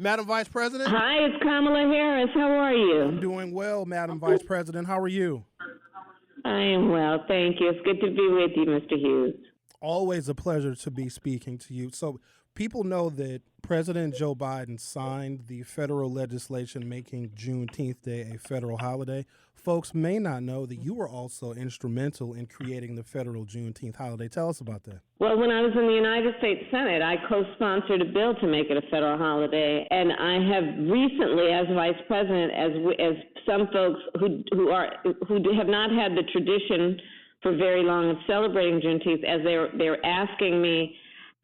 Madam Vice President? Hi, it's Kamala Harris. How are I'm you? doing well, Madam Vice President. How are you? I am well, thank you. It's good to be with you, Mr. Hughes. Always a pleasure to be speaking to you. So, people know that President Joe Biden signed the federal legislation making Juneteenth Day a federal holiday. Folks may not know that you were also instrumental in creating the federal Juneteenth holiday. Tell us about that. Well, when I was in the United States Senate, I co-sponsored a bill to make it a federal holiday, and I have recently, as vice president, as some folks who have not had the tradition for very long of celebrating Juneteenth, as they're asking me,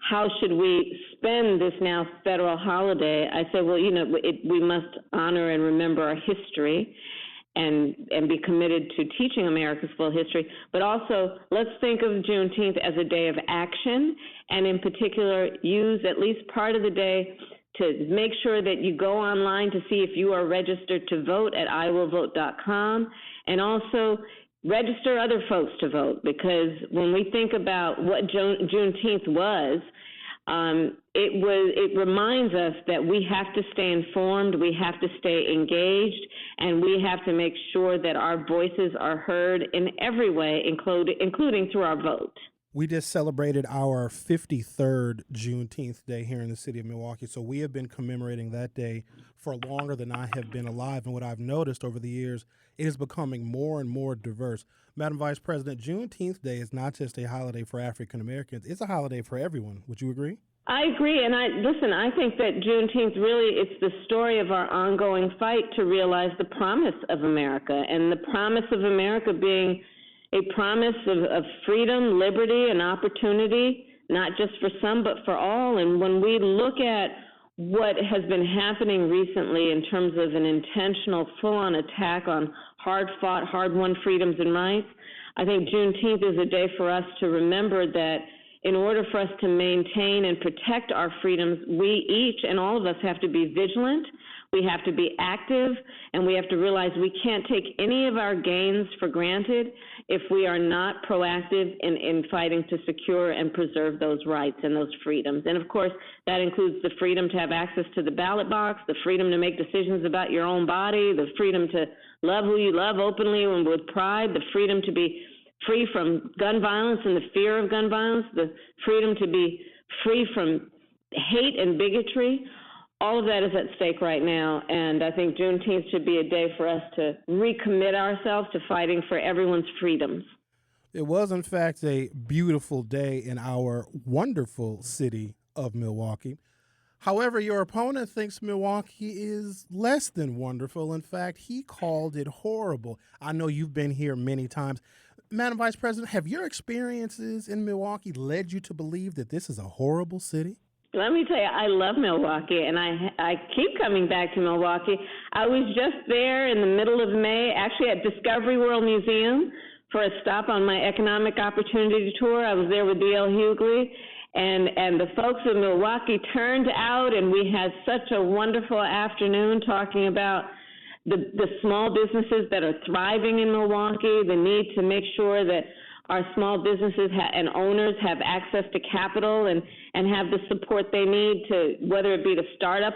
how should we spend this now federal holiday? I say, well, we must honor and remember our history and be committed to teaching America's full history. But also, let's think of Juneteenth as a day of action, and in particular, use at least part of the day to make sure that you go online to see if you are registered to vote at iwillvote.com, and also register other folks to vote, because when we think about what Juneteenth was, it reminds us that we have to stay informed, we have to stay engaged, and we have to make sure that our voices are heard in every way, including through our vote. We just celebrated our 53rd Juneteenth Day here in the city of Milwaukee, so we have been commemorating that day for longer than I have been alive. And what I've noticed over the years, it is becoming more and more diverse. Madam Vice President, Juneteenth Day is not just a holiday for African Americans, it's a holiday for everyone. Would you agree? I agree, and I think that Juneteenth really, it's the story of our ongoing fight to realize the promise of America, and the promise of America being a promise of freedom, liberty, and opportunity, not just for some, but for all. And when we look at what has been happening recently in terms of an intentional, full-on attack on hard-fought, hard-won freedoms and rights, I think Juneteenth is a day for us to remember that in order for us to maintain and protect our freedoms, we each and all of us have to be vigilant, we have to be active, and we have to realize we can't take any of our gains for granted if we are not proactive in fighting to secure and preserve those rights and those freedoms. And of course, that includes the freedom to have access to the ballot box, the freedom to make decisions about your own body, the freedom to love who you love openly and with pride, the freedom to be free from gun violence and the fear of gun violence, the freedom to be free from hate and bigotry. All of that is at stake right now, and I think Juneteenth should be a day for us to recommit ourselves to fighting for everyone's freedoms. It was, in fact, a beautiful day in our wonderful city of Milwaukee. However, your opponent thinks Milwaukee is less than wonderful. In fact, he called it horrible. I know you've been here many times. Madam Vice President, have your experiences in Milwaukee led you to believe that this is a horrible city? Let me tell you, I love Milwaukee, and I keep coming back to Milwaukee. I was just there in the middle of May, actually at Discovery World Museum for a stop on my economic opportunity tour. I was there with D.L. Hughley, and the folks in Milwaukee turned out, and we had such a wonderful afternoon talking about the small businesses that are thriving in Milwaukee, the need to make sure that our small businesses and owners have access to capital and have the support they need to, whether it be to start up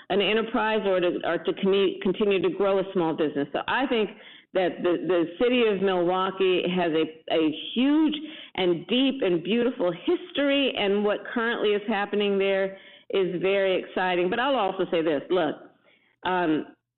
an enterprise or to continue to grow a small business. So I think that the city of Milwaukee has a huge and deep and beautiful history, and what currently is happening there is very exciting. But I'll also say this, look,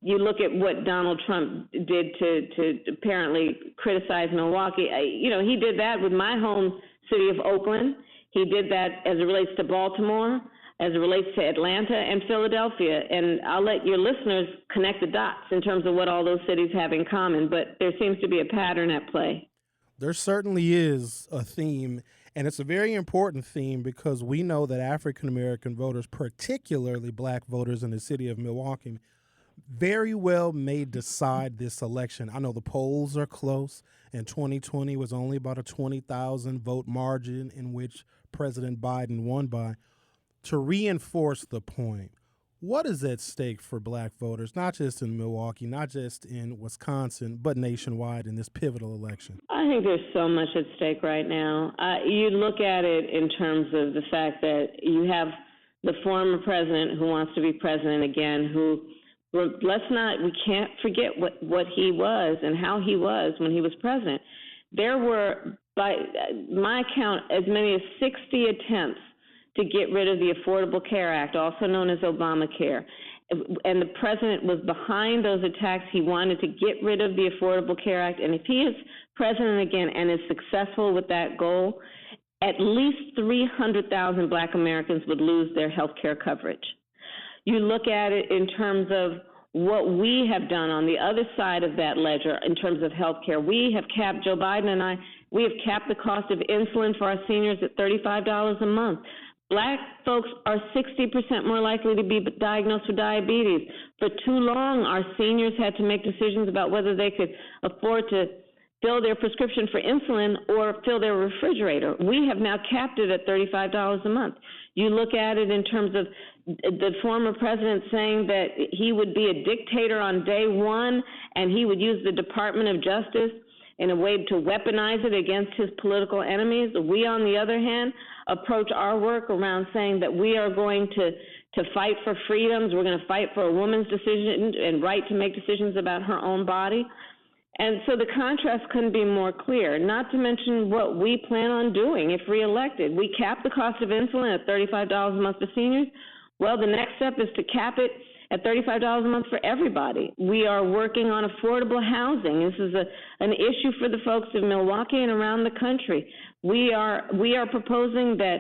you look at what Donald Trump did to apparently criticize Milwaukee. He did that with my home city of Oakland. He did that as it relates to Baltimore, as it relates to Atlanta and Philadelphia. And I'll let your listeners connect the dots in terms of what all those cities have in common. But there seems to be a pattern at play. There certainly is a theme, and it's a very important theme because we know that African-American voters, particularly black voters in the city of Milwaukee, very well may decide this election. I know the polls are close, and 2020 was only about a 20,000 vote margin in which President Biden won by. To reinforce the point, what is at stake for black voters, not just in Milwaukee, not just in Wisconsin, but nationwide in this pivotal election? I think there's so much at stake right now. You look at it in terms of the fact that you have the former president who wants to be president again, we can't forget what he was and how he was when he was president. There were, by my count, as many as 60 attempts to get rid of the Affordable Care Act, also known as Obamacare. And the president was behind those attacks. He wanted to get rid of the Affordable Care Act. And if he is president again and is successful with that goal, at least 300,000 Black Americans would lose their health care coverage. You look at it in terms of what we have done on the other side of that ledger in terms of health care. We have capped, Joe Biden and I, we have capped the cost of insulin for our seniors at $35 a month. Black folks are 60% more likely to be diagnosed with diabetes. For too long, our seniors had to make decisions about whether they could afford to fill their prescription for insulin or fill their refrigerator. We have now capped it at $35 a month. You look at it in terms of the former president saying that he would be a dictator on day one and he would use the Department of Justice in a way to weaponize it against his political enemies. We, on the other hand, approach our work around saying that we are going to fight for freedoms. We're going to fight for a woman's decision and right to make decisions about her own body. And so the contrast couldn't be more clear, not to mention what we plan on doing if reelected. We cap the cost of insulin at $35 a month for seniors. Well, the next step is to cap it at $35 a month for everybody. We are working on affordable housing. This is an issue for the folks of Milwaukee and around the country. We are proposing that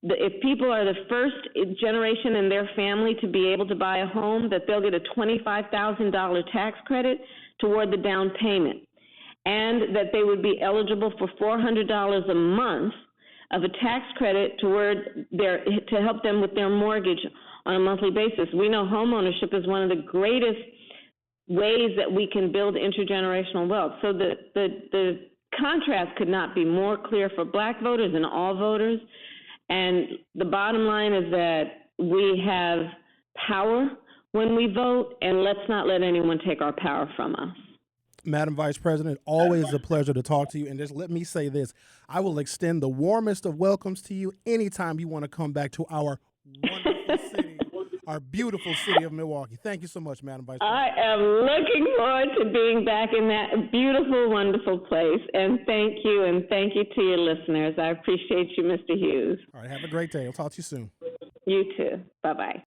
if people are the first generation in their family to be able to buy a home, that they'll get a $25,000 tax credit toward the down payment, and that they would be eligible for $400 a month of a tax credit to help them with their mortgage on a monthly basis. We know homeownership is one of the greatest ways that we can build intergenerational wealth. So the contrast could not be more clear for Black voters and all voters. And the bottom line is that we have power when we vote, and let's not let anyone take our power from us. Madam Vice President, always a pleasure to talk to you. And just let me say this, I will extend the warmest of welcomes to you anytime you want to come back to our wonderful city, our beautiful city of Milwaukee. Thank you so much, Madam Vice President. I am looking forward to being back in that beautiful, wonderful place. And thank you to your listeners. I appreciate you, Mr. Hughes. All right, have a great day. I'll talk to you soon. You too. Bye-bye.